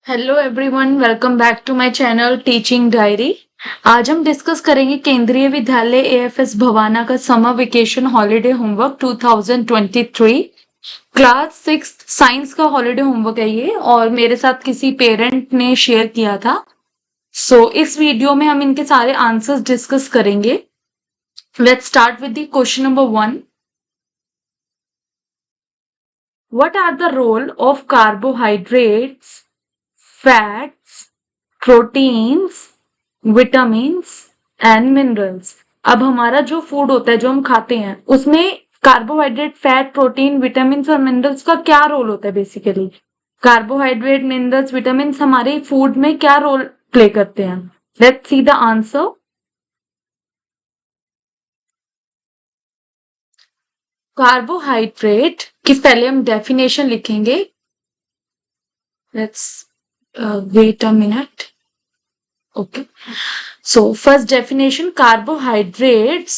Hello everyone, welcome back to my channel teaching diary. आज हम discuss करेंगे Kendriya Vidyalaya AFS Bhawana का summer vacation holiday homework 2023। Class 6 science का holiday homework है ये, और मेरे साथ किसी पेरेंट ने शेयर किया था। इस वीडियो में हम इनके सारे आंसर्स डिस्कस करेंगे। Let's start with the question number 1। What are the role of carbohydrates, fats, proteins, vitamins and minerals? अब हमारा जो फूड होता है, जो हम खाते हैं, उसमें कार्बोहाइड्रेट, फैट, प्रोटीन, विटामिन्स और मिनरल्स का क्या रोल होता है? बेसिकली कार्बोहाइड्रेट, मिनरल्स, विटामिन्स हमारे फूड में क्या रोल प्ले करते हैं? Let's see the answer. Carbohydrate की पहले हम डेफिनेशन लिखेंगे। Let's wait a minute. Okay, so first definition, carbohydrates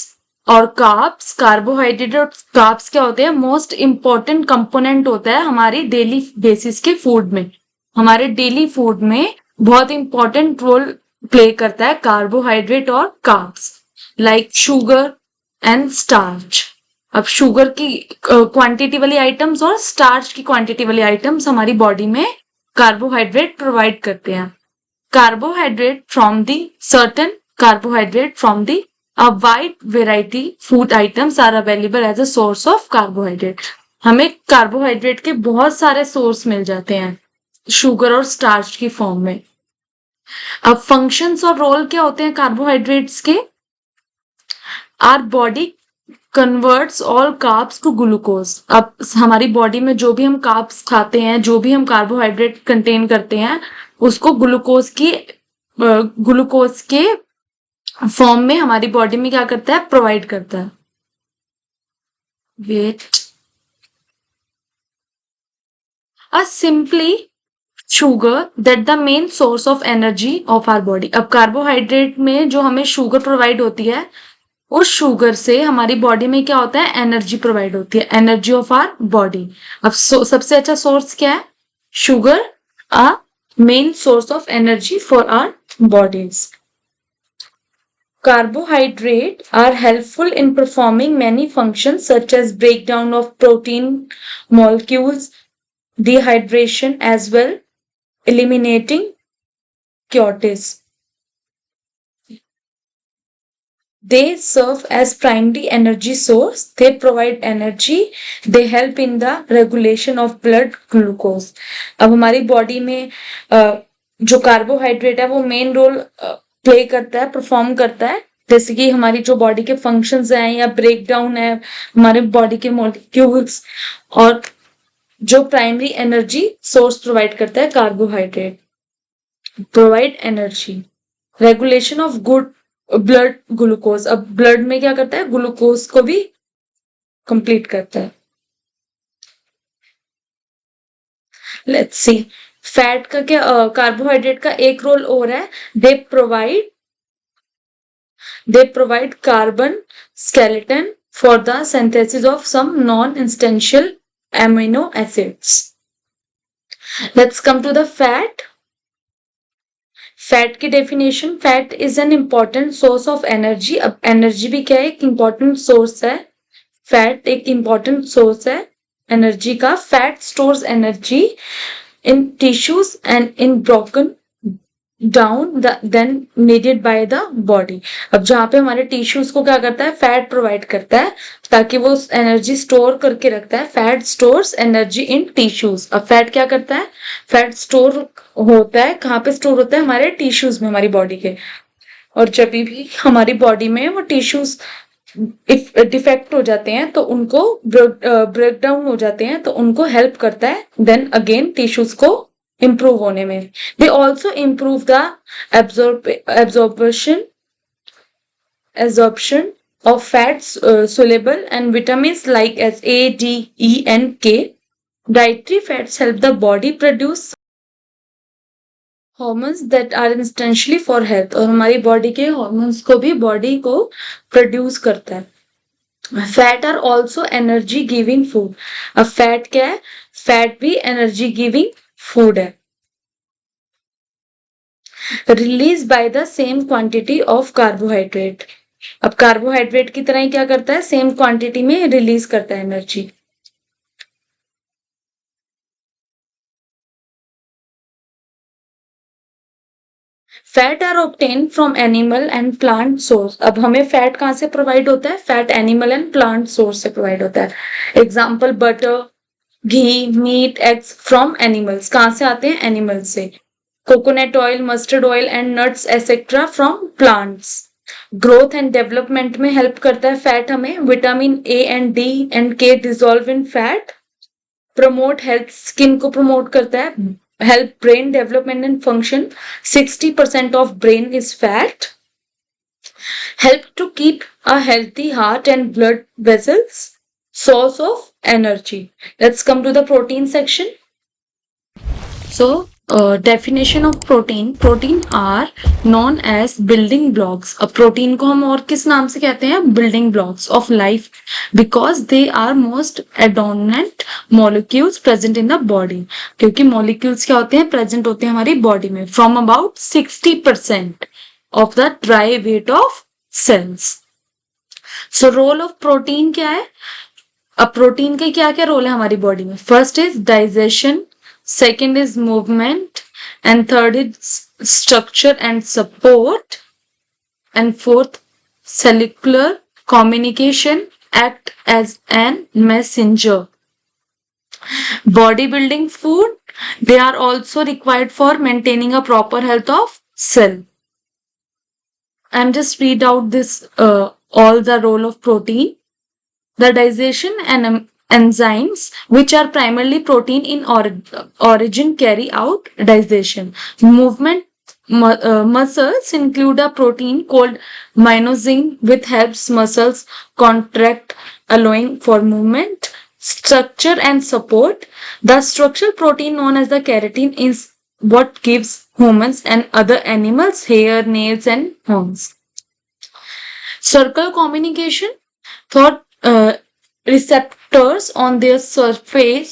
और कार्ब्स। कार्बोहाइड्रेट और कार्ब्स क्या होते हैं? मोस्ट इंपॉर्टेंट कंपोनेंट होता है हमारी डेली बेसिस के फूड में। हमारे डेली फूड में बहुत इंपॉर्टेंट रोल प्ले करता है कार्बोहाइड्रेट और carbs, like sugar and starch. अब शुगर की क्वांटिटी वाली आइटम्स और स्टार्च की क्वांटिटी वाली आइटम्स हमारी बॉडी में कार्बोहाइड्रेट प्रोवाइड करते हैं। Carbohydrate from the certain carbohydrate from the a wide variety food items are available as a source of carbohydrate। हमें कार्बोहाइड्रेट के बहुत सारे सोर्स मिल जाते हैं शुगर और स्टार्च की फॉर्म में। अब फंक्शंस और रोल क्या होते हैं कार्बोहाइड्रेट्स के? Our body converts all carbs to glucose. अब हमारी बॉडी में जो भी हम कार्ब्स खाते हैं, जो भी हम कार्बोहाइड्रेट कंटेन करते हैं, उसको ग्लूकोज के फॉर्म में हमारी बॉडी में क्या करता है? प्रोवाइड करता है। Wait a simply sugar that the main source of energy of our body. अब कार्बोहाइड्रेट में जो हमें शुगर प्रोवाइड होती है, उस शुगर से हमारी बॉडी में क्या होता है? एनर्जी प्रोवाइड होती है, एनर्जी ऑफ आवर बॉडी। अब सबसे अच्छा सोर्स क्या है? Sugar, a main source of energy for our bodies. Carbohydrates are helpful in performing many functions such as breakdown of protein molecules, dehydration as well, eliminating cuties. They serve as primary energy source. They provide energy. They help in the regulation of blood glucose. अब हमारी body में जो carbohydrate है वो main role play करता है, perform करता है। जैसे कि हमारी जो बॉडी के फंक्शंस हैं या ब्रेक डाउन है हमारे बॉडी के मॉलिक्यूल्स, और जो प्राइमरी एनर्जी सोर्स प्रोवाइड करता है carbohydrate. Provide energy, regulation of good blood glucose. अब ब्लड में क्या करता है? ग्लूकोज को भी कंप्लीट करता है। लेट्स सी, फैट का क्या, कार्बोहाइड्रेट का एक रोल और है। They provide carbon skeleton for the synthesis of some non-essential amino acids. Let's come to the fat. Fat की definition, fat is an important source of energy. अब energy भी क्या है? एक इंपॉर्टेंट सोर्स है। फैट एक इंपॉर्टेंट सोर्स है energy का। Fat stores energy in tissues and in broken down then needed by the body. अब जहां पे हमारे टिश्यूज को क्या करता है? फैट प्रोवाइड करता है ताकि वो एनर्जी स्टोर करके रखता है। Fat stores energy in tissues. अब फैट क्या करता है? फैट स्टोर होता है, कहाँ पे स्टोर होता है? हमारे टिश्यूज में, हमारी बॉडी के। और जब भी हमारी बॉडी में वो टिश्यूज डिफेक्ट हो जाते हैं तो उनको ब्रेक डाउन हो जाते हैं, तो उनको हेल्प करता है देन अगेन टिश्यूज को improve होने में। They also improve the absorption of fats soluble and vitamins like as A, D, E and K. Dietary fats help the body produce hormones that are essentially for health। और हमारी body के hormones को भी body को produce करता है। Fat are also energy giving food. अब fat क्या है? फैट भी एनर्जी गिविंग फूड है। released by the same quantity of carbohydrate. अब कार्बोहाइड्रेट की तरह ही क्या करता है, सेम क्वांटिटी में रिलीज करता है energy. Fat are obtain from animal and plant source. अब हमें फैट कहाँ से प्रोवाइड होता है, fat animal and plant source से प्रोवाइड होता है. Example butter, ghee, meat, eggs from animals. कहाँ से आते हैं, एनिमल्स से. Coconut oil, mustard oil and nuts etcetera from plants. Growth and development में हेल्प करता है फैट हमें. Vitamin A and D and K dissolve in fat. Promote health, skin को प्रमोट करता है. Help brain development and function. 60% of brain is fat. Help to keep a healthy heart and blood vessels. Source of energy. Let's come to the protein section. So, definition of protein. Protein are known as building blocks. अब protein को हम और किस नाम से कहते हैं, building blocks of life, because they are most abundant molecules present in the body. क्योंकि molecules क्या होते हैं, present होते हैं हमारी body में. From about 60% of the dry weight of cells. So, role of protein क्या है. अब प्रोटीन के क्या क्या रोल है हमारी बॉडी में. First is digestion, second is movement, and third is structure and support, and fourth cellular communication, act as an messenger. Body building food, they are also required for maintaining a proper health of cell. I'm just read out this all the role of protein. The digestion and enzymes, which are primarily protein in origin, carry out digestion. Movement muscles include a protein called myosin, which helps muscles contract, allowing for movement. Structure and support. The structural protein known as the keratin is what gives humans and other animals hair, nails, and horns. Circle communication. Thought receptors on their surface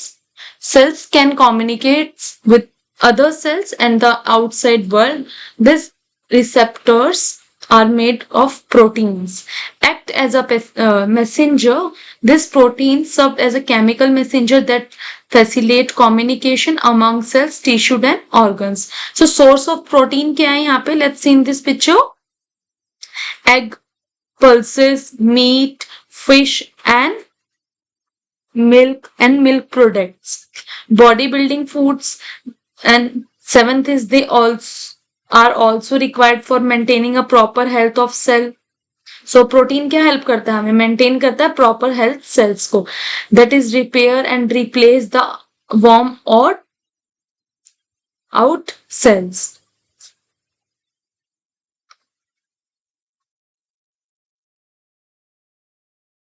cells can communicate with other cells and the outside world. These receptors are made of proteins. Act as a messenger. This protein served as a chemical messenger that facilitate communication among cells, tissue and organs. So source of protein क्या है यहाँ पे? Let's see in this picture. Egg, pulses, meat, fish and milk and milk products. Bodybuilding foods. And seventh is they also are also required for maintaining a proper health of cell. So protein क्या help करता है हमें, maintain करता है proper health cells को. That is repair and replace the worn or out cells.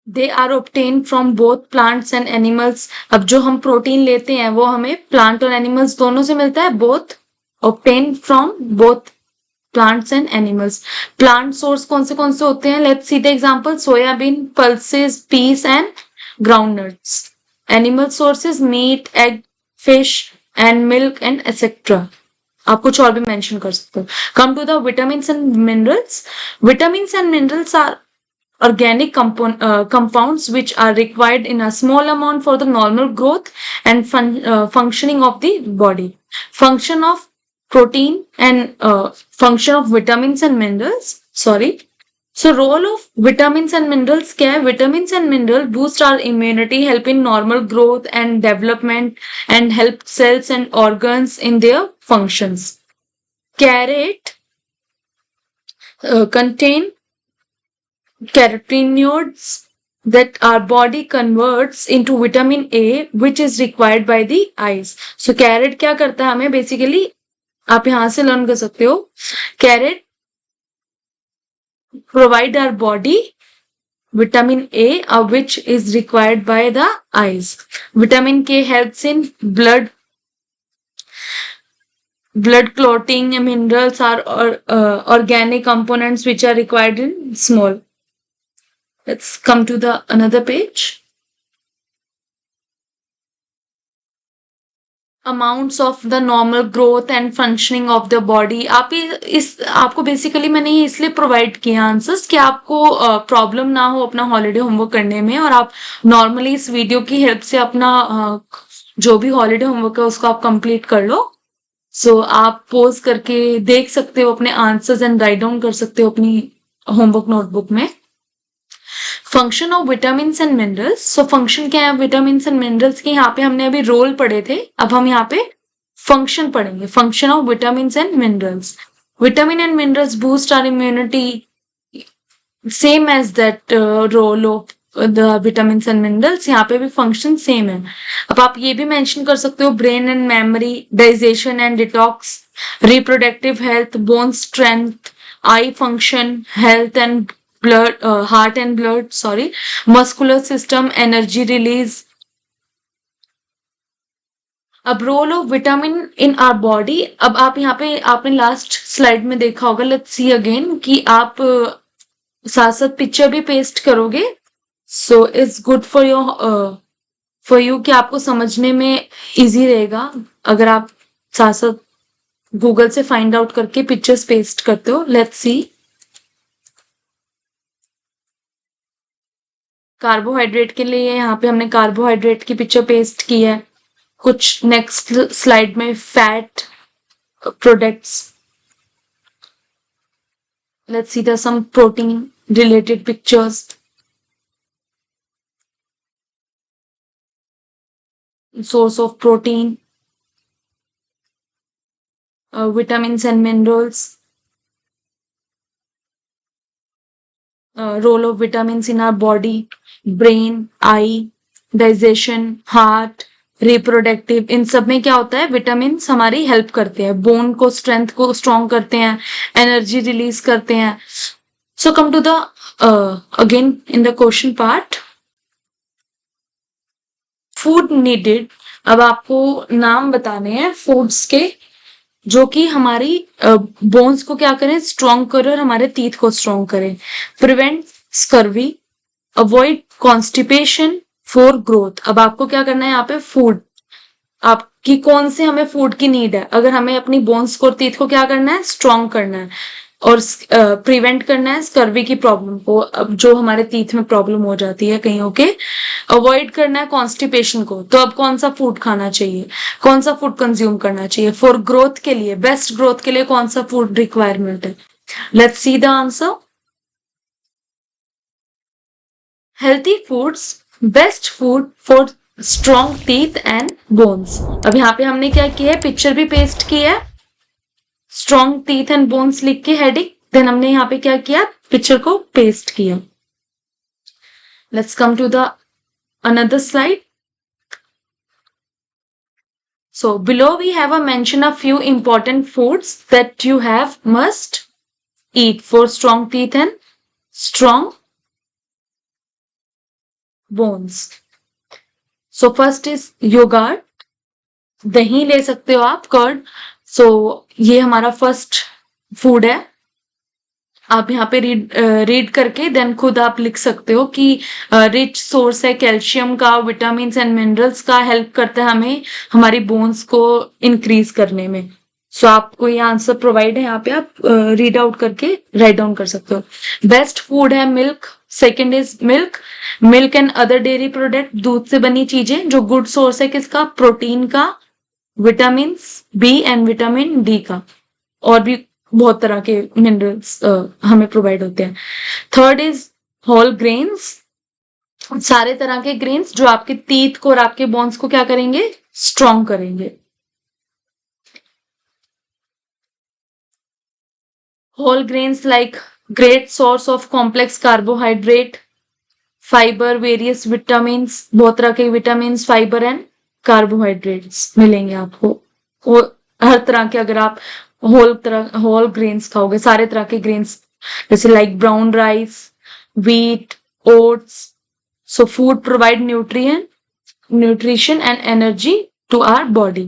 They are obtained from both plants and animals. अब जो हम प्रोटीन लेते हैं वो हमें प्लांट और एनिमल्स दोनों से मिलता है. Both obtained from both plants and animals. Plant source कौन से होते हैं, let's see the example. Soybean, pulses, peas and groundnuts. Animal sources meat, egg, fish and milk and etcetera. आप कुछ और भी मेंशन कर सकते हो. Come to the vitamins and minerals. Vitamins and minerals are organic compounds which are required in a small amount for the normal growth and functioning of the body. Function of protein and function of vitamins and minerals. So role of vitamins and minerals क्या है? Vitamins and minerals boost our immunity, help in normal growth and development, and help cells and organs in their functions. Carrot contain carotenoids that our body converts into vitamin A, which is required by the eyes. So carrot क्या करता है हमें, basically आप यहाँ से learn कर सकते हो. Carrot provide our body vitamin A, which is required by the eyes. Vitamin K helps in blood clotting. Minerals are organic components which are required in small. Let's come to the another page. Amounts of the normal growth and functioning of the body. आपको basically मैंने ये इसलिए provide किया answers कि आपको problem ना हो अपना हॉलीडे होमवर्क करने में, और आप नॉर्मली इस वीडियो की हेल्प से अपना जो भी हॉलीडे होमवर्क है उसको आप कंप्लीट कर लो। सो आप पोज करके देख सकते हो अपने आंसर्स एंड राइट डाउन कर सकते हो अपनी होमवर्क नोटबुक में। Function of vitamin and minerals. So function क्या है विटामिन एंड मिनरल्स के? यहाँ पे हमने अभी रोल पढ़े थे, अब हम यहाँ पे फंक्शन पढ़ेंगे। Function of vitamin and minerals. Vitamin and minerals boost our immunity, same as that role of the vitamin and minerals. यहाँ पे भी फंक्शन सेम है। अब आप ये भी मेंशन कर सकते हो brain and memory, digestion and detox, reproductive health, bone strength, I function, health and blood, heart and blood, sorry, muscular system, energy release. अब role of vitamin in our body. अब आप यहाँ पे आपने लास्ट स्लाइड में देखा होगा, let's see again, कि आप साथ साथ पिक्चर भी पेस्ट करोगे। So it's good for you कि आपको समझने में इजी रहेगा अगर आप साथ साथ गूगल से फाइंड आउट करके पिक्चर्स पेस्ट करते हो। Let's see. कार्बोहाइड्रेट के लिए यहाँ पे हमने कार्बोहाइड्रेट की पिक्चर पेस्ट की है। कुछ नेक्स्ट स्लाइड में fat products. Let's see the some protein related pictures. Source of protein, vitamins and minerals, role of vitamins in our body, brain, eye, digestion, heart, reproductive. इन सब में क्या होता है, विटामिन हमारी हेल्प करते हैं, बोन को स्ट्रेंथ को स्ट्रॉन्ग करते हैं, एनर्जी रिलीज करते हैं। So come to the again in the question part, food needed. अब आपको नाम बताने हैं फूड्स के जो कि हमारी बोन्स को क्या करें, स्ट्रॉन्ग करें और हमारे टीथ को स्ट्रॉन्ग करें। Prevent scurvy, avoid constipation, for growth. अब आपको क्या करना है यहाँ पे, फूड आपकी कौन से हमें फूड की नीड है, अगर हमें अपनी बोन्स को और टीथ को क्या करना है, स्ट्रॉन्ग करना है और प्रिवेंट करना है स्कर्वी की प्रॉब्लम को, अब जो हमारे टीथ में प्रॉब्लम हो जाती है कहीं के। अवॉइड करना है कॉन्स्टिपेशन को, तो अब कौन सा फूड खाना चाहिए, कौन सा फूड कंज्यूम करना चाहिए फॉर ग्रोथ के लिए, बेस्ट ग्रोथ के लिए कौन सा फूड रिक्वायरमेंट है। Let's see the answer. Healthy foods, best food for strong teeth and bones. अब यहाँ पे हमने क्या किया है, पिक्चर भी पेस्ट की है, स्ट्रॉन्ग टीथ एंड बोन्स लिख के हेडिंग, देन हमने यहाँ पे क्या किया, पिक्चर को पेस्ट किया। Let's come to the another slide. So below we have a mention of few important foods that you have must eat for strong teeth and strong bones. So first is yogurt. दही ले सकते हो आप, curd. सो ये हमारा first food है। आप यहाँ पे रीड करके देन खुद आप लिख सकते हो कि रिच सोर्स है कैल्शियम का, विटामिन एंड मिनरल्स का, हेल्प करता है हमें हमारी बोन्स को इंक्रीज करने में। सो आपको ये आंसर प्रोवाइड है, यहाँ पे आप रीड आउट करके राइट डाउन कर सकते हो। बेस्ट फूड है milk, second is milk, milk and other dairy product, दूध से बनी चीजें। जो गुड सोर्स है किसका, प्रोटीन का, vitamin B and vitamin D का, और भी बहुत तरह के मिनरल्स हमें प्रोवाइड होते हैं। थर्ड इज होल ग्रेन्स, सारे तरह के ग्रेन्स जो आपके टीथ को और आपके बोन्स को क्या करेंगे, स्ट्रॉन्ग करेंगे। Whole grains like great source of complex carbohydrate, fibre, various vitamin, बहुत तरह के विटामिन, फाइबर एंड कार्बोहाइड्रेट्स मिलेंगे आपको। और हर तरह के, अगर आप होल ग्रेन्स खाओगे, सारे तरह के ग्रेन्स, जैसे like brown rice, wheat, oats. So food provide nutrition and energy to our body.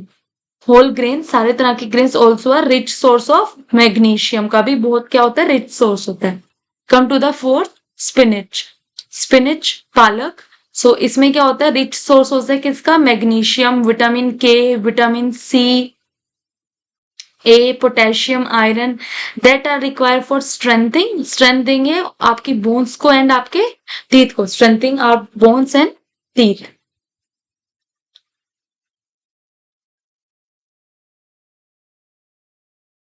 Whole grain, सारे तरह के grains also are rich source of magnesium का भी बहुत क्या होता है, रिच सोर्स होता है। Come to the fourth, spinach. Spinach, पालक, सो इसमें क्या होता है, रिच सोर्स होता है किसका, magnesium, vitamin K, vitamin C, A, potassium, iron, that are required for strengthening, strength देंगे आपकी बोन्स को एंड आपके टीथ को, strengthening our bones and teeth.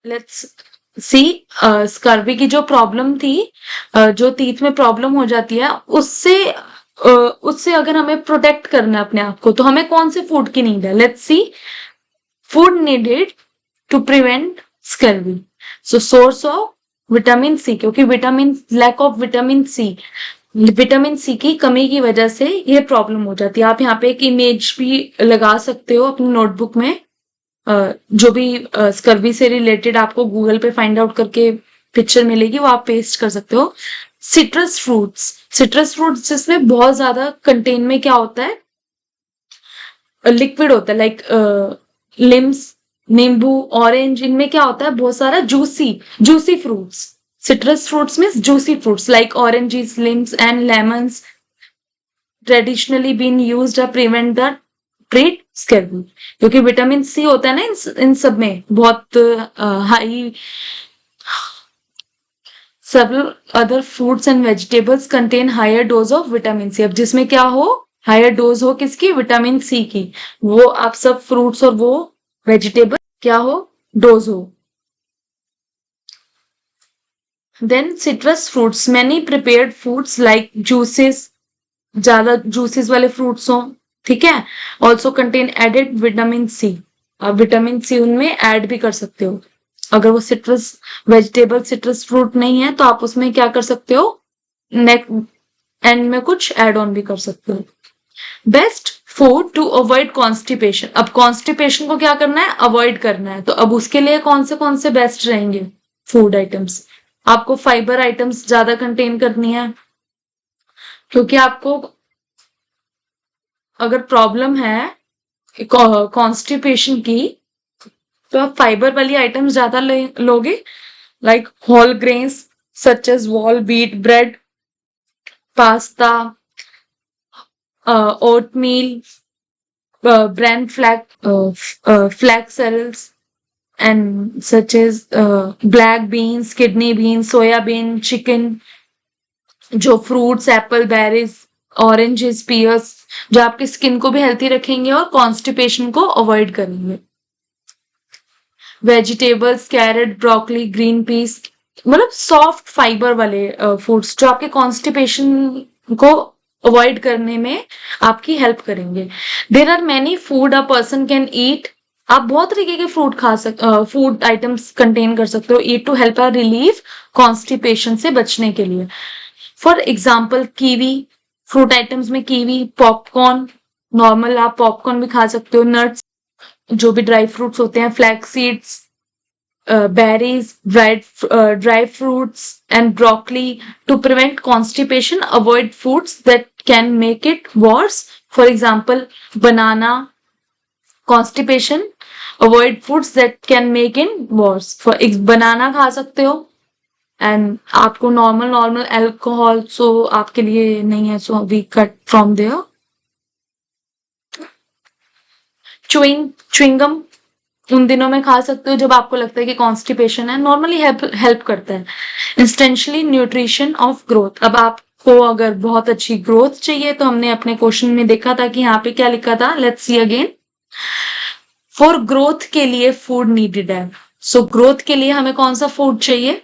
Let's see, scurvy की जो प्रॉब्लम थी, जो टीथ में प्रॉब्लम हो जाती है, उससे अगर हमें प्रोटेक्ट करना है अपने आप को, तो हमें कौन से फूड की नीड है, let's see, food needed to prevent scurvy, so source of vitamin C, क्योंकि लैक ऑफ विटामिन सी की कमी की वजह से ये प्रॉब्लम हो जाती है। आप यहाँ पे एक इमेज भी लगा सकते हो अपनी नोटबुक में, जो भी स्कर्वी से रिलेटेड आपको गूगल पे फाइंड आउट करके पिक्चर मिलेगी, वो आप पेस्ट कर सकते हो। सिट्रस फ्रूट्स जिसमें बहुत ज्यादा कंटेन में क्या होता है, लिक्विड होता है, लाइक लिम्स, नींबू, ऑरेंज, इनमें क्या होता है, बहुत सारा juicy fruits. Citrus fruits means juicy fruits like oranges, limes and lemons traditionally been used to prevent the treat scurvy, क्योंकि विटामिन सी होता है ना इन सब में बहुत high. several other fruits and vegetables contain higher dose of vitamin C. अब जिसमें क्या हो, हायर डोज हो किसकी, विटामिन सी की, वो आप सब फ्रूट्स और वो वेजिटेबल क्या हो, डोज हो। Then citrus fruits, many prepared foods like juices, ज्यादा जूसेस वाले फ्रूट्स हो, ठीक है, also contain added vitamin C, आप विटामिन सी उनमें ऐड भी कर सकते हो। अगर वो सिट्रस फ्रूट नहीं है तो आप उसमें क्या कर सकते हो, एंड में कुछ एड ऑन भी कर सकते हो। Best food to avoid constipation, अब कॉन्स्टिपेशन को क्या करना है, अवॉइड करना है, तो अब उसके लिए कौन से बेस्ट रहेंगे फूड आइटम्स, आपको फाइबर आइटम्स ज्यादा कंटेन करनी है, क्योंकि आपको अगर प्रॉब्लम है कॉन्स्टिपेशन की, तो आप फाइबर वाली आइटम्स ज्यादा लोगे, like whole grains such as whole wheat bread, pasta, oatmeal, bran flax cereals, and such as black beans, kidney beans, soya bean, chicken, जो fruits, apple, berries, oranges, pears, जो आपकी skin को भी healthy रखेंगे और constipation को avoid करेंगे। Vegetables, carrot, broccoli, green peas, मतलब सॉफ्ट फाइबर वाले फूड्स जो आपके कॉन्स्टिपेशन को अवॉइड करने में आपकी हेल्प करेंगे। There are many food a person can eat, आप बहुत तरीके के फूड आइटम्स कंटेन कर सकते हो, eat to help a relieve constipation से बचने के लिए। For example kiwi, fruit items में कीवी, पॉपकॉर्न, नॉर्मल आप पॉपकॉर्न भी खा सकते हो, नट्स, जो भी ड्राई फ्रूट्स होते हैं, flax seeds, berries, dry fruits, and broccoli. To prevent constipation, avoid foods that can make it worse. For example, banana, constipation. Avoid foods that can make it worse. For banana खा सकते हो, and आपको normal alcohol, so आपके लिए नहीं है, so we cut from there. Chewing gum उन दिनों में खा सकते हो जब आपको लगता है कि कॉन्स्टिपेशन है, नॉर्मली हेल्प करता है। इंस्टेंशली न्यूट्रिशन ऑफ ग्रोथ, अब आपको अगर बहुत अच्छी ग्रोथ चाहिए तो हमने अपने क्वेश्चन में देखा था कि यहाँ पे क्या लिखा था, let's see again, for growth के लिए फूड नीडेड है, सो ग्रोथ के लिए हमें कौन सा फूड चाहिए,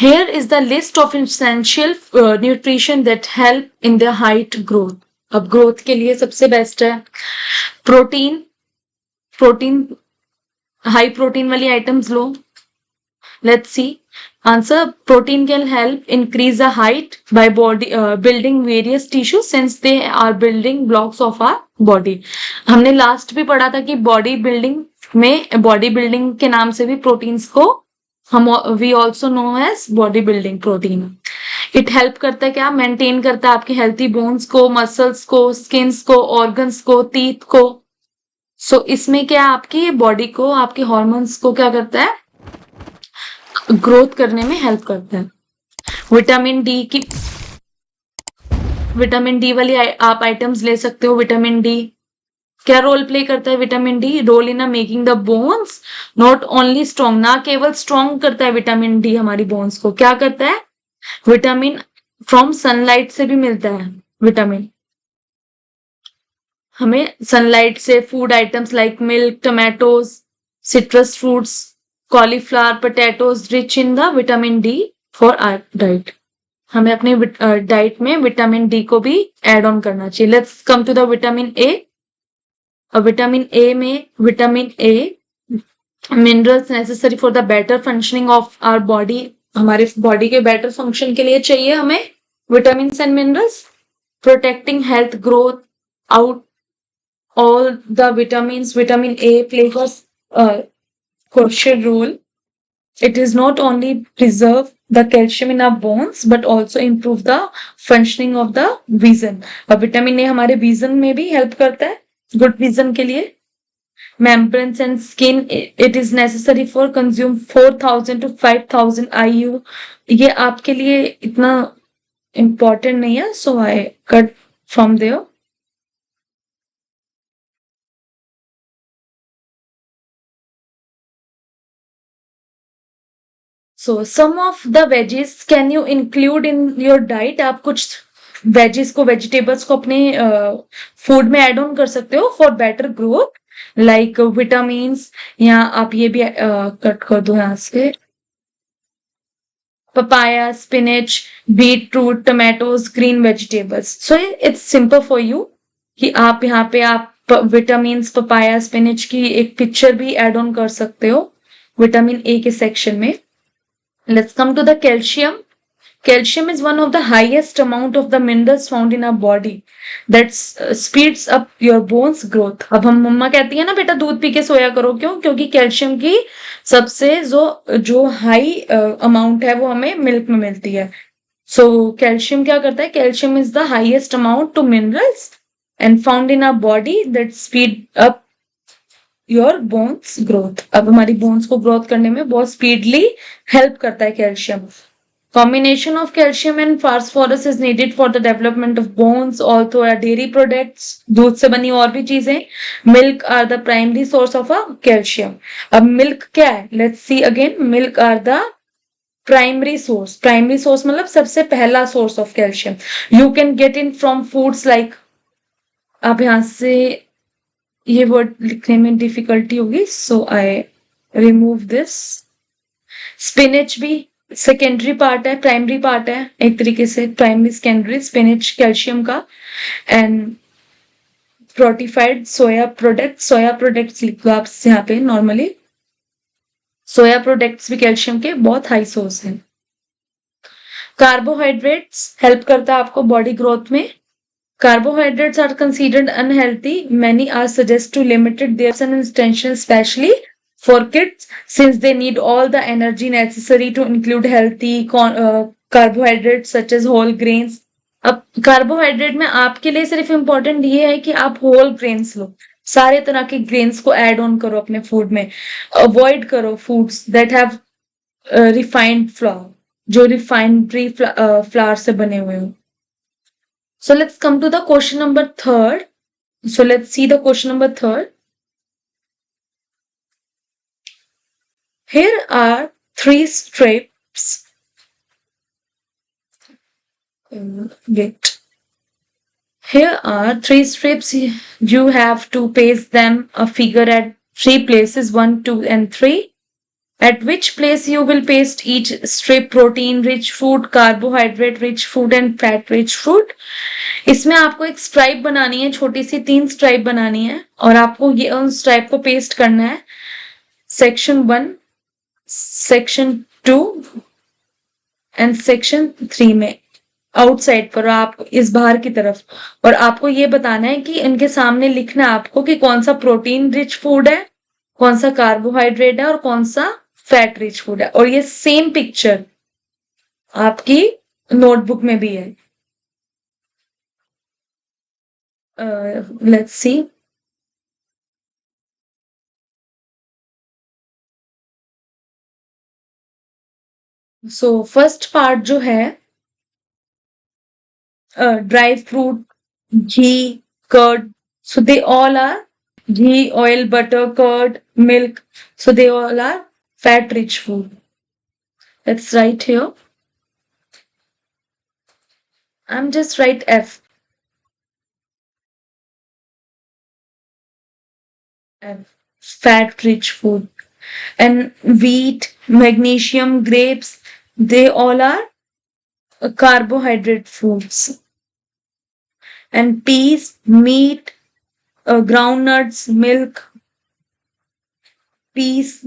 here is the list of essential nutrition that help in the height growth. अब ग्रोथ के लिए सबसे बेस्ट है प्रोटीन, हाई प्रोटीन वाली आइटम्स लो। Let's see answer, protein can help increase the height by body building various tissue since they are building blocks of our body. हमने last भी पढ़ा था कि बॉडी बिल्डिंग के नाम से भी प्रोटीन्स को हम we also know as body building protein. It help करता है क्या, मेंटेन करता है आपके हेल्थी बोन्स को, मसल्स को, स्किन्स को, ऑर्गन्स को, टीथ को। सो इसमें क्या आपकी बॉडी को, आपके हॉर्मोन्स को क्या करता है, ग्रोथ करने में हेल्प करता है। विटामिन डी की विटामिन डी वाली आप आइटम्स ले सकते हो। विटामिन डी क्या रोल प्ले करता है? Vitamin D role in making the bones not only strong, ना केवल स्ट्रॉन्ग करता है विटामिन डी हमारी बोन्स को, क्या करता है? विटामिन फ्रॉम सनलाइट से भी मिलता है विटामिन हमें, सनलाइट से। Food items like milk, tomatoes, citrus fruits, cauliflower, potatoes rich in the vitamin D for our diet. हमें अपने डाइट में विटामिन डी को भी ऐड ऑन करना चाहिए। Let's come to the vitamin A. Vitamin A में vitamin A minerals necessary for the better functioning of our body, हमारे body के बेटर फंक्शन के लिए चाहिए हमें vitamin and minerals. Protecting health growth out all the vitamins, vitamin A plays a crucial role. It is not only preserve the calcium in our bones but also improve the functioning of the vision. और vitamin A हमारे vision में भी help करता है, good vision के लिए। membranes and skin, it is necessary for consume 4000 to 5000 IU। ये आपके लिए इतना important नहीं है, so I cut from there। So some of the veggies can you include in your diet? आप कुछ वेजिस को, वेजिटेबल्स को अपने फूड में ऐड ऑन कर सकते हो for better growth, like vitamins. या आप ये भी कट कर दो यहाँ से, papaya, spinach, beetroot, tomatoes, green vegetables। So it's simple for you कि आप यहाँ पे आप विटामिन्स, पपाया, स्पिनच की एक पिक्चर भी ऐड ऑन कर सकते हो विटामिन ए के सेक्शन में। Let's come to the calcium. Calcium is one of the highest amount of the minerals found in our body that speeds up your bones growth। अब हम मम्मा कहती है ना बेटा दूध पी के सोया करो, क्यों? क्योंकि कैल्शियम की सबसे जो हाई अमाउंट है वो हमें मिल्क में मिलती है। सो कैल्शियम क्या करता है? Calcium is the highest amount to minerals and found in our body that speed up your bones growth. अब हमारी बोन्स को ग्रोथ करने में बहुत स्पीडली हेल्प करता है calcium. Combination of calcium and phosphorus is needed for the development of bones, also dairy products, दूध से बनी और भी चीजें, milk are the primary source of a calcium। अब milk क्या है? Let's see again, milk are the primary source। primary source मतलब सबसे पहला source of calcium। You can get in from foods like, अब यहाँ से ये वर्ड लिखने में डिफिकल्टी होगी, सो आई रिमूव दिस। स्पिनच भी सेकेंडरी पार्ट है, प्राइमरी पार्ट है एक तरीके से, प्राइमरी सेकेंडरी स्पिनच कैल्शियम का। एंड प्रोटीफाइड सोया प्रोडक्ट्स लिखो आप यहाँ पे नॉर्मली। सोया प्रोडक्ट्स भी कैल्शियम के बहुत हाई सोर्स हैं। कार्बोहाइड्रेट्स हेल्प करता है आपको बॉडी ग्रोथ में। Carbohydrates are considered unhealthy. Many are suggest to limit their intention, especially for kids, since they need all the energy necessary to include healthy carbohydrates such as whole grains। अब carbohydrate में आपके लिए सिर्फ important ये है कि आप whole grains लो, सारे तरह के ग्रेन्स को ऐड ऑन करो अपने फूड में। अवॉइड करो foods that have refined flour, जो रिफाइनरी फ्लावर से बने हुए हो। So let's come to the question number 3rd. So let's see the question number 3rd. Here are 3 strips. Wait. Here are 3 strips. You have to paste them a figure at 3 places, 1, 2 and 3. At which place you will paste each strip? protein rich food, carbohydrate rich food and fat rich food। इसमें आपको एक stripe बनानी है, छोटी सी 3 stripe बनानी है और आपको ये उन स्ट्राइप को पेस्ट करना है सेक्शन 1, सेक्शन 2 एंड सेक्शन 3 में, आउटसाइड पर, आप इस बाहर की तरफ। और आपको ये बताना है कि इनके सामने लिखना है आपको कि कौन सा प्रोटीन रिच फूड है, कौन सा कार्बोहाइड्रेट है और कौन सा फैट रिच फूड है। और ये सेम पिक्चर आपकी नोटबुक में भी है। Let's C. So first part जो है dry fruit, ghee, curd. So they all are ghee, oil, butter, curd, milk. So they all are fat-rich food. Let's write here. I'm just write F. F. Fat-rich food. And wheat, magnesium, grapes, they all are carbohydrate foods. And peas, meat, groundnuts, milk, peas,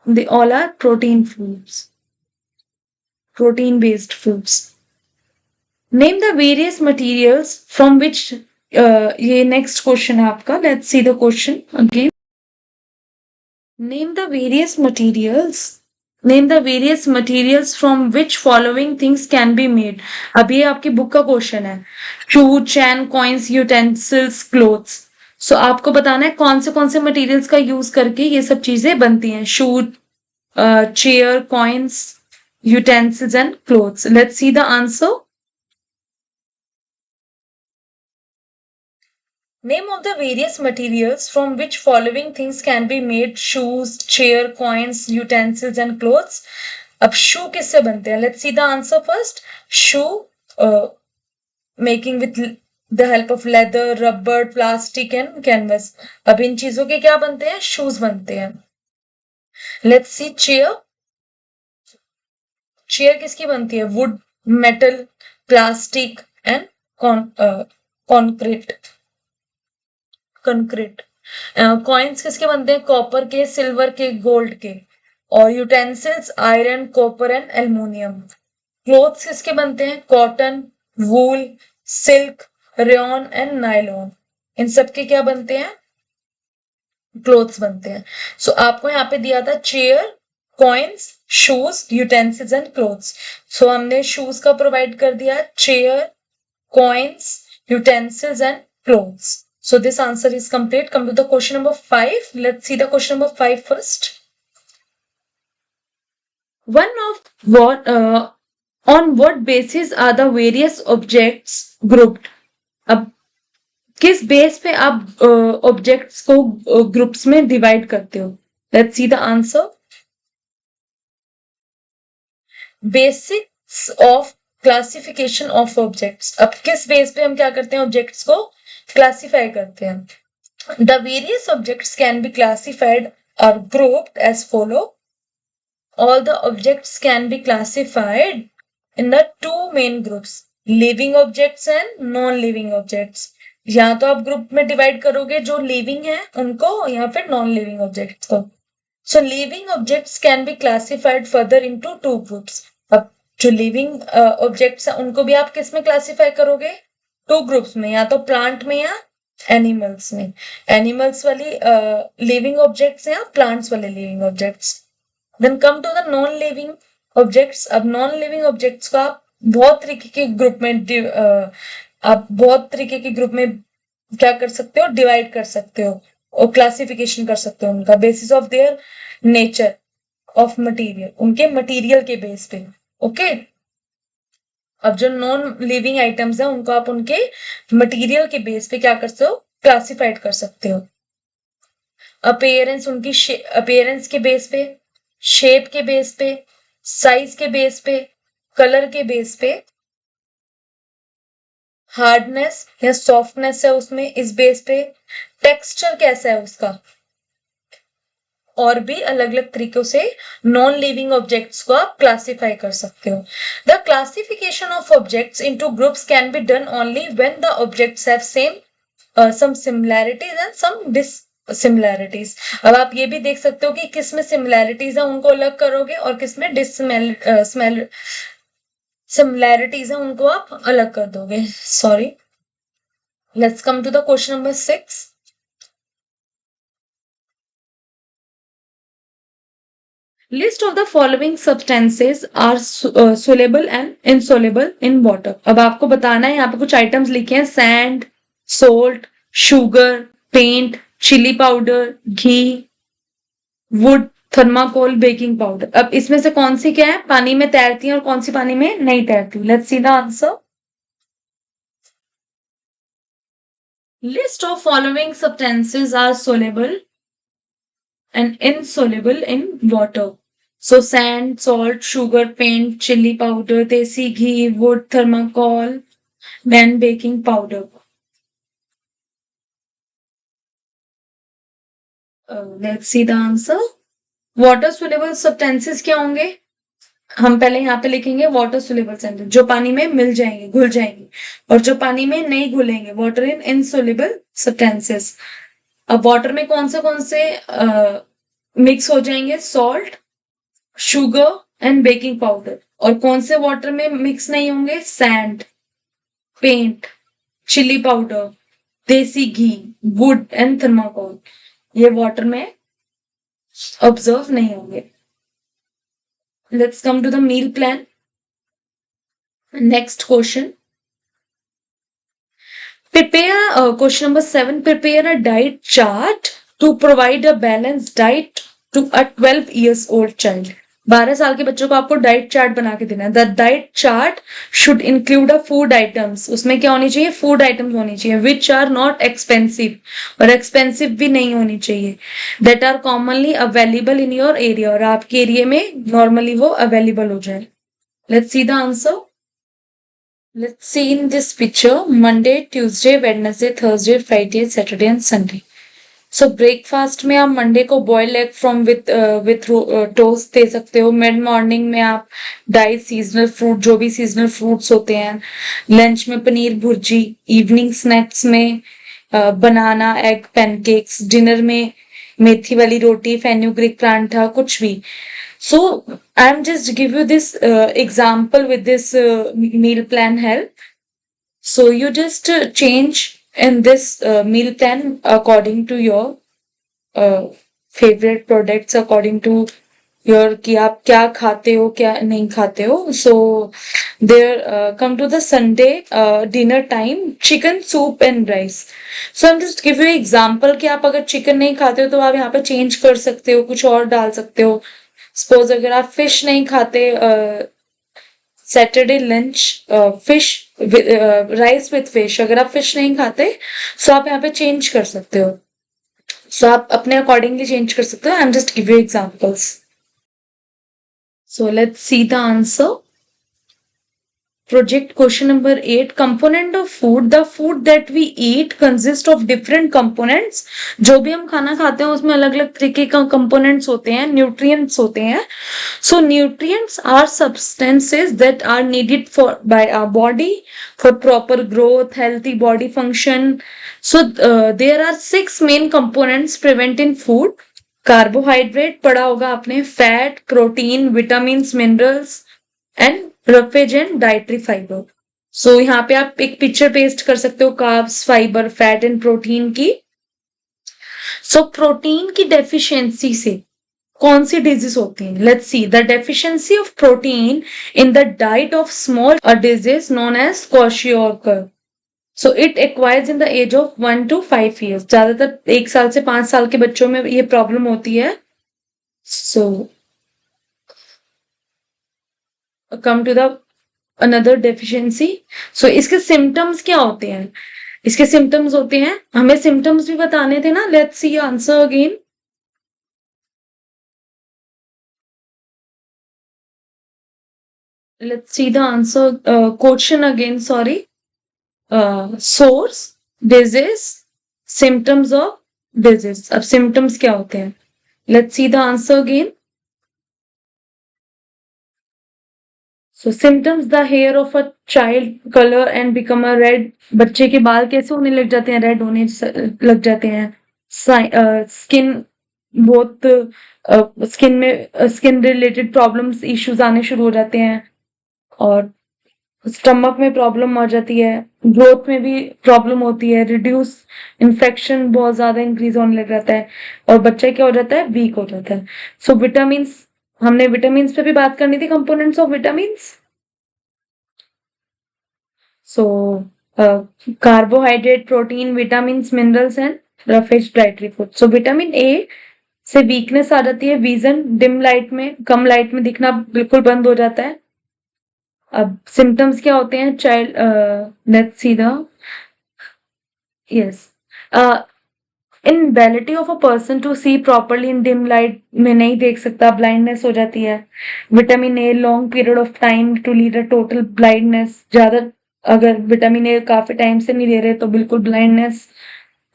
they all are protein foods, protein based foods. Name the various materials from which ये next question है आपका. Let's see the question again. Name the various materials. Name the various materials from which following things can be made. अब ये आपकी book का question है. Shoe, chain, coins, utensils, clothes. सो आपको बताना है कौन से मटेरियल्स का यूज करके ये सब चीजें बनती हैं. Shoe, chair, coins, utensils and clothes. Let's see the answer. Name of the various materials from which following things can be made. Shoes, chair, coins, utensils and clothes. अब shoe किससे बनते हैं? Let's see the answer first. Shoe making with the help of leather, rubber, plastic and canvas. अब इन चीजों के क्या बनते हैं? Shoes बनते हैं. Let's see chair. Chair किसकी बनती है? Wood, metal, plastic and concrete. Coins किसके बनते हैं? कॉपर के, सिल्वर के, गोल्ड के. और utensils iron, copper and aluminium. Clothes किसके बनते हैं? Cotton, wool, silk, rayon and nylon. इन सब के क्या बनते हैं? क्लोथ्स बनते हैं. सो आपको यहाँ पे दिया था chair, coins, shoes, utensils and clothes. So हमने शूज का प्रोवाइड कर दिया, chair, coins, utensils and clothes. So this answer is complete. Come to the question number 5. Let's see the question number 5 first. One of what on what basis are the various objects grouped? अब किस base पे आप objects को groups में divide करते हो? Let's see the answer. Basics of classification of objects. अब किस बेस पे हम क्या करते हैं? ऑब्जेक्ट्स को क्लासिफाई करते हैं. The various objects can be classified और grouped as follow. All the objects can be classified in the two main groups, living objects and non living objects. या तो आप ग्रुप में डिवाइड करोगे जो लिविंग है उनको या फिर नॉन लिविंग ऑब्जेक्ट्स को. So living objects can be classified further into two groups. अब जो लिविंग ऑब्जेक्ट्स हैं उनको भी आप किस में क्लासिफाई करोगे? टू ग्रुप्स में, या तो प्लांट में या एनिमल्स में. एनिमल्स वाली लिविंग ऑब्जेक्ट्स या प्लांट्स वाले living objects. Then come to the non living objects. अब नॉन लिविंग ऑब्जेक्ट्स को आप बहुत तरीके के ग्रुप में क्या कर सकते हो? डिवाइड कर सकते हो और क्लासिफिकेशन कर सकते हो उनका basis of their nature of material, उनके मटेरियल के बेस पे. ओके. अब जो नॉन लिविंग आइटम्स है उनको आप उनके मटेरियल के बेस पे क्या कर सकते हो? क्लासिफाइड कर सकते हो. अपीयरेंस, उनकी अपीयरेंस के बेस पे, शेप के बेस पे, साइज के बेस पे, कलर के बेस पे, हार्डनेस या सॉफ्टनेस है उसमें इस बेस पे, टेक्सचर कैसा है उसका, और भी अलग अलग तरीकों से नॉन लिविंग ऑब्जेक्ट्स को आप क्लासिफाई कर सकते हो. The classification of objects into groups can be done only when the objects have some similarities and some dissimilarities. अब आप ये भी देख सकते हो कि किस में सिमिलैरिटीज है उनको अलग करोगे और किस में सिमिलैरिटीज है उनको आप अलग कर दोगे. Sorry. Let's come to the question number 6. List of the following substances are soluble and insoluble in water. अब आपको बताना है, यहाँ पे कुछ आइटम्स लिखे हैं: sand, salt, sugar, paint, chilli powder, ghee, wood, thermocol, baking powder. अब इसमें से कौन सी क्या है? पानी में तैरती है और कौन सी पानी में नहीं तैरती. Let's see the answer. List of following substances are soluble and insoluble in water. So sand, salt, sugar, paint, chili powder, desi ghee, wood, thermocol, and baking powder. Let's see the answer. Water soluble substances क्या होंगे? हम पहले यहाँ पे लिखेंगे water soluble substances, जो पानी में मिल जाएंगे, घुल जाएंगे, और जो पानी में नहीं घुलेंगे, वाटर इन इनसोलेबल सब्सटेंसेस. अब वाटर में कौन से मिक्स हो जाएंगे? Salt, sugar and baking powder. और कौन से वाटर में मिक्स नहीं होंगे? सैंड, पेंट, चिली पाउडर, देसी घी, वुड एंड थर्माकोल. ये वाटर में ऑब्जर्व नहीं होंगे. Let's come to the meal plan. Next question. Question number 7. Prepare a diet chart to provide a balanced diet to a 12 years old child. 12 साल के बच्चों को आपको डाइट चार्ट बना के देना है. The diet chart should include a food items. उसमें क्या होनी चाहिए? फूड आइटम्स होनी चाहिए विच आर नॉट एक्सपेंसिव, और एक्सपेंसिव भी नहीं होनी चाहिए. That are commonly available in your area, और आपके एरिया में नॉर्मली वो अवेलेबल हो जाए. Let's see the answer. Let's see in this picture Monday, Tuesday, Wednesday, Thursday, Friday, Saturday and Sunday. So breakfast में आप मंडे को boil egg from with toast दे सकते हो. मिड मॉर्निंग में आप डाइट सीजनल फ्रूट, जो भी सीजनल फ्रूट्स होते हैं. लंच में पनीर भुर्जी. इवनिंग स्नैक्स में बनाना एग पैनकेक्स. डिनर में मेथी वाली रोटी, फेन्यूग्रीक परांठा, कुछ भी. So I'm just give you this example with this meal plan help. So you just change in this meal plan according to your favorite products, according to your कि आप क्या खाते हो क्या नहीं खाते हो. So there come to the Sunday dinner time, chicken soup and rice. So I'm just give you example कि आप अगर चिकन नहीं खाते हो तो आप यहाँ पे चेंज कर सकते हो, कुछ और डाल सकते हो. सपोज अगर आप फिश नहीं खाते, Saturday lunch fish rice with fish. अगर आप फिश नहीं खाते सो आप यहाँ पे चेंज कर सकते हो. सो आप अपने अकॉर्डिंगली चेंज कर सकते हो. I am just give you examples. So let's see the answer. Project question number 8. Component of food. The food that we eat consist of different components. जो भी हम खाना खाते हैं उसमें अलग अलग तरीके का components होते हैं, nutrients होते हैं. So nutrients are substances that are needed by our body for proper growth, healthy body function. So there are 6 main components present in food. Carbohydrate पढ़ा होगा आपने, fat, protein, vitamins, minerals and roughage and dietary fibre. So यहाँ पे आप एक picture paste कर सकते हो carbs, fibre, fat and protein की. सो प्रोटीन की डेफिशिएंसी से कौन सी डिजीज होती है? Let's see. The deficiency of protein in the diet of small a disease known as kwashiorkor. So it acquires in the age of 1 to 5 years. ज्यादातर 1 साल से 5 साल के बच्चों में ये प्रॉब्लम होती है. सो come to the another deficiency. So इसके symptoms क्या होते हैं? इसके symptoms होते हैं, हमें symptoms भी बताने थे ना. Let's see answer again. Let's see the answer question again. Sorry. Source, disease, symptoms of disease. अब symptoms क्या होते हैं? Let's see the answer again. So symptoms, the hair of a child color and become a red. बच्चे के बाल कैसे होने लग जाते हैं? रेड होने लग जाते हैं. स्किन बहुत स्किन में स्किन रिलेटेड प्रॉब्लम्स इश्यूज आने शुरू हो जाते हैं, और स्टमक में प्रॉब्लम आ जाती है. ग्रोथ में भी प्रॉब्लम होती है. रिड्यूस इन्फेक्शन बहुत ज्यादा इंक्रीज होने लग जाता है, और बच्चा क्या हो जाता है? वीक हो जाता है. सो विटामिन्स, हमने विटामिन्स पे भी बात करनी थी, components of vitamins. So carbohydrate, protein, vitamins, minerals and roughage dietary food. So vitamin A से वीकनेस आ जाती है, विजन डिम लाइट में, कम लाइट में दिखना बिल्कुल बंद हो जाता है. अब सिम्टम्स क्या होते हैं? Child let's see the yes inability of a person to see properly in dim light में नहीं देख सकता, ब्लाइंडनेस हो जाती है। Vitamin A long period of time to lead a total blindness, ज्यादा अगर विटामिन ए काफी टाइम से नहीं ले रहे तो बिल्कुल ब्लाइंडनेस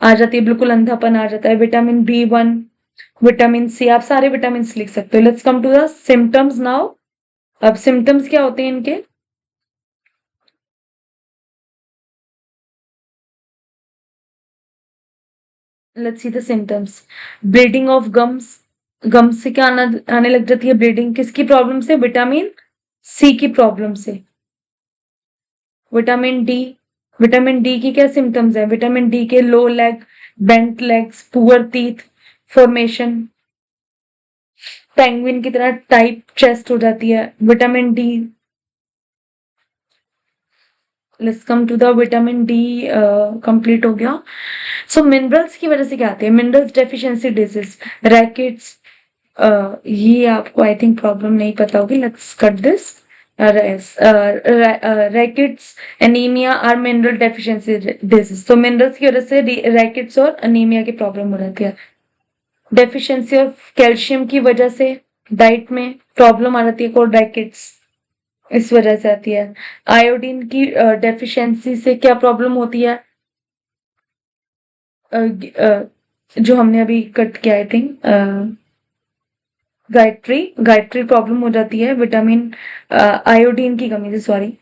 आ जाती है, बिल्कुल अंधापन आ जाता है। विटामिन B1, विटामिन सी, आप सारे विटामिन लिख सकते हो। Let's come to the symptoms now. अब सिम्टम्स क्या होते हैं इनके? Let's see the symptoms. Bleeding of gums, gums से क्या आने लग जाती है ब्लीडिंग, किसकी प्रॉब्लम से? विटामिन सी की प्रॉब्लम से। विटामिन डी, विटामिन डी की क्या सिम्टम्स है? विटामिन डी के low leg, bent legs, poor teeth formation, penguin की तरह टाइप चेस्ट हो जाती है। Vitamin D, let's come to the vitamin D, complete हो गया। सो मिनरल्स की वजह से क्या आती है? मिनरल्स डेफिशिएंसी डिजीज, रैकेट्स, ये आपको आई थिंक प्रॉब्लम नहीं पता होगी, let's cut this. Rickets, anaemia are mineral deficiency disease. तो मिनरल्स की वजह से रैकेट्स और एनीमिया की प्रॉब्लम हो जाती है। डेफिशिएंसी ऑफ कैल्शियम की वजह से डाइट में प्रॉब्लम आ जाती है, को रैकेट्स इस वजह से आती है। आयोडीन की डेफिशिएंसी से क्या प्रॉब्लम होती है? जो हमने अभी कट किया आई थिंक, गायट्री, गायट्री प्रॉब्लम हो जाती है विटामिन आयोडीन की कमी से, सॉरी।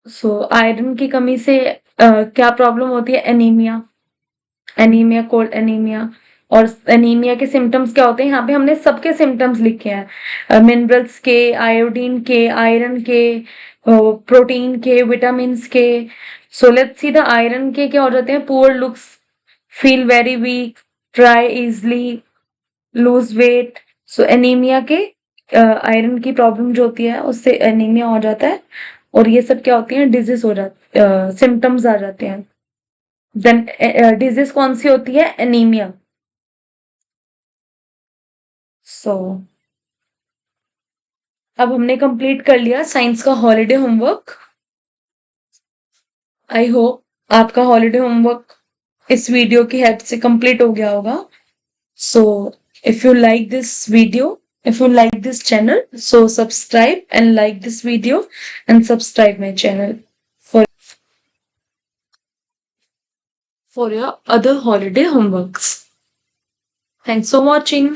सो आयरन की कमी से क्या प्रॉब्लम होती है? Anaemia, anaemia, cold anaemia. और एनीमिया के सिम्टम्स क्या होते हैं? यहाँ पे हमने सबके सिम्टम्स लिखे हैं, मिनरल्स के, आयोडीन के, आयरन के, प्रोटीन के, विटामिन के। So let's see the iron के क्या हो जाते हैं? Poor looks, feel very weak, tire easily, lose weight. So anaemia के आयरन की प्रॉब्लम जो होती है उससे एनीमिया हो जाता है, और ये सब क्या होती है? डिजीज हो जाती, सिम्टम्स आ जाते हैं। देन डिजीज कौन सी होती है? एनीमिया। सो अब हमने कंप्लीट कर लिया साइंस का हॉलीडे होमवर्क। आई होप आपका हॉलीडे होमवर्क इस वीडियो की हेल्प से कंप्लीट हो गया होगा। सो if you like this video, if you like this channel, so subscribe and like this video and subscribe my channel for your other holiday homeworks. Thanks for watching.